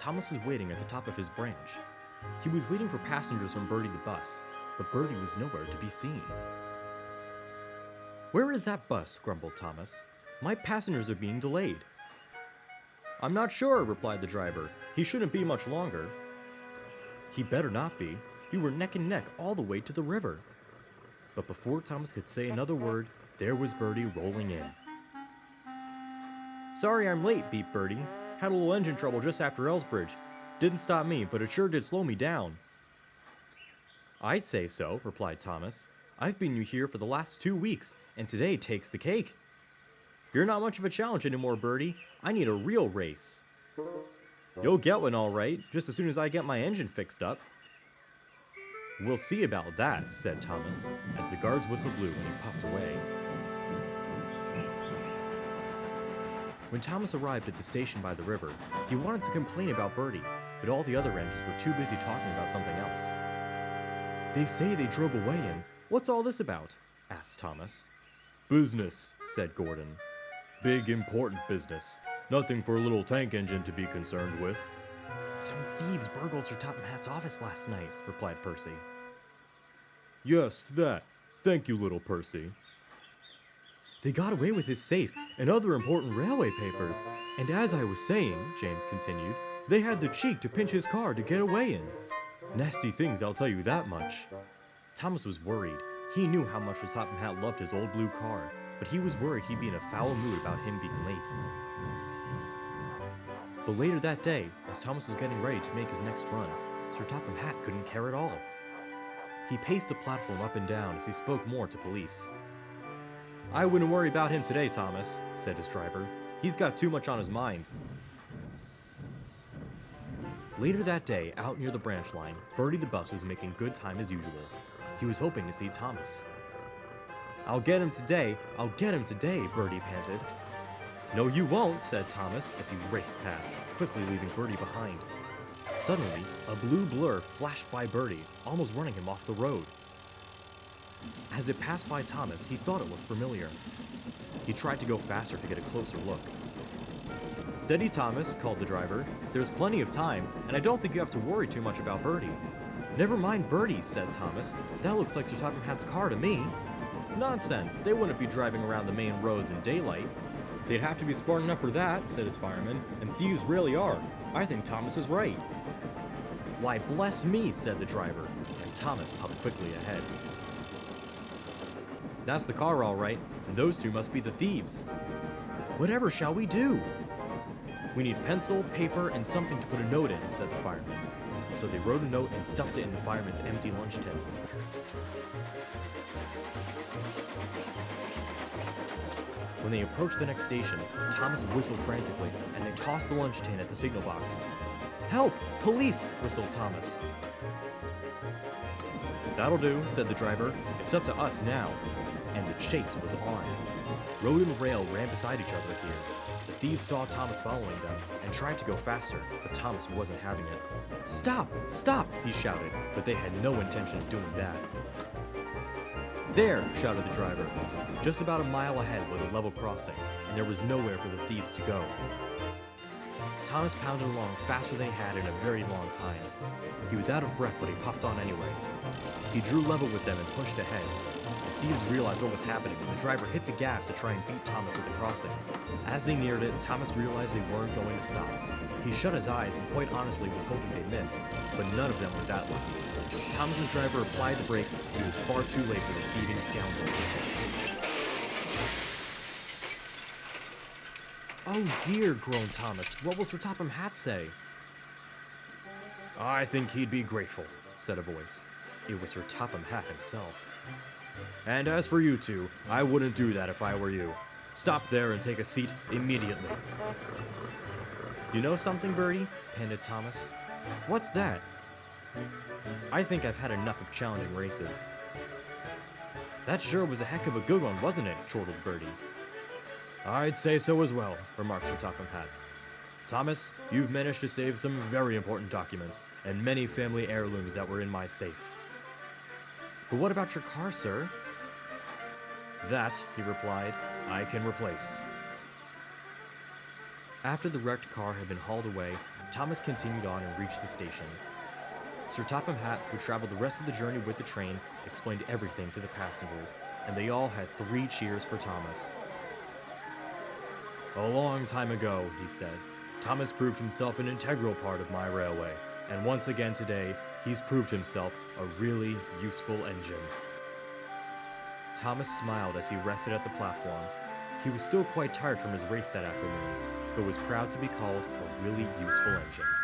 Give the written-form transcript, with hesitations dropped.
Thomas was waiting at the top of his branch. He was waiting for passengers from Birdie the bus, but Birdie was nowhere to be seen. "Where is that bus?" grumbled Thomas. "My passengers are being delayed." "I'm not sure," replied the driver. "He shouldn't be much longer." "He better not be. We were neck and neck all the way to the river." But before Thomas could say another word, there was Birdie rolling in. "Sorry I'm late," beeped Birdie. "Had a little engine trouble just after Ellsbridge. Didn't stop me, but it sure did slow me down." "I'd say so," replied Thomas. "I've been here for the last 2 weeks, and today takes the cake." "You're not much of a challenge anymore, Birdie. I need a real race." "You'll get one all right, just as soon as I get my engine fixed up." "We'll see about that," said Thomas, as the guard's whistle blew and he puffed away. When Thomas arrived at the station by the river, he wanted to complain about Birdie, but all the other engines were too busy talking about something else. "They say they drove away and what's all this about?" asked Thomas. "Business," said Gordon. "Big, important business. Nothing for a little tank engine to be concerned with." "Some thieves burgled Sir Topham Hatt's office last night," replied Percy. "Yes, that. Thank you, little Percy." "They got away with his safe and other important railway papers, and as I was saying," James continued, "they had the cheek to pinch his car to get away in. Nasty things, I'll tell you that much." Thomas was worried. He knew how much Sir Topham Hatt loved his old blue car, but he was worried he'd be in a foul mood about him being late. But later that day, as Thomas was getting ready to make his next run, Sir Topham Hatt couldn't care at all. He paced the platform up and down as he spoke more to police. "I wouldn't worry about him today, Thomas," said his driver. "He's got too much on his mind." Later that day, out near the branch line, Birdie the bus was making good time as usual. He was hoping to see Thomas. "I'll get him today, I'll get him today," Birdie panted. "No, you won't," said Thomas as he raced past, quickly leaving Birdie behind. Suddenly, a blue blur flashed by Birdie, almost running him off the road. As it passed by Thomas, he thought it looked familiar. He tried to go faster to get a closer look. "Steady, Thomas," called the driver. "There's plenty of time, and I don't think you have to worry too much about Birdie." "Never mind Birdie," said Thomas. "That looks like Sir Topham Hatt's car to me." "Nonsense, they wouldn't be driving around the main roads in daylight." "They'd have to be smart enough for that," said his fireman, "and thieves really are. I think Thomas is right." "Why, bless me," said the driver, and Thomas puffed quickly ahead. "That's the car all right, and those two must be the thieves." "Whatever shall we do?" "We need pencil, paper, and something to put a note in," said the fireman. So they wrote a note and stuffed it in the fireman's empty lunch tin. When they approached the next station, Thomas whistled frantically, and they tossed the lunch tin at the signal box. "Help! Police!" whistled Thomas. "That'll do," said the driver. "It's up to us now." And the chase was on. Road and rail ran beside each other here. The thieves saw Thomas following them and tried to go faster, but Thomas wasn't having it. "Stop! Stop!" he shouted, but they had no intention of doing that. "There!" shouted the driver. Just about a mile ahead was a level crossing, and there was nowhere for the thieves to go. Thomas pounded along faster than he had in a very long time. He was out of breath, but he puffed on anyway. He drew level with them and pushed ahead. The thieves realized what was happening, and the driver hit the gas to try and beat Thomas at the crossing. As they neared it, Thomas realized they weren't going to stop. He shut his eyes and quite honestly was hoping they'd miss, but none of them were that lucky. Thomas's driver applied the brakes, and he was far too late for the thieving scoundrels. "Oh dear," groaned Thomas. "What will Sir Topham Hatt say?" "I think he'd be grateful," said a voice. It was Sir Topham Hatt himself. "And as for you two, I wouldn't do that if I were you. Stop there and take a seat immediately." "You know something, Birdie?" panted Thomas. "What's that?" "I think I've had enough of challenging races." "That sure was a heck of a good one, wasn't it?" chortled Birdie. "I'd say so as well," remarked Sir Topham Hatt. "Thomas, you've managed to save some very important documents, and many family heirlooms that were in my safe." "But what about your car, sir?" "That," he replied, "I can replace." After the wrecked car had been hauled away, Thomas continued on and reached the station. Sir Topham Hatt, who traveled the rest of the journey with the train, explained everything to the passengers, and they all had 3 cheers for Thomas. "A long time ago," he said, "Thomas proved himself an integral part of my railway, and once again today, he's proved himself a really useful engine." Thomas smiled as he rested at the platform. He was still quite tired from his race that afternoon, but was proud to be called a really useful engine.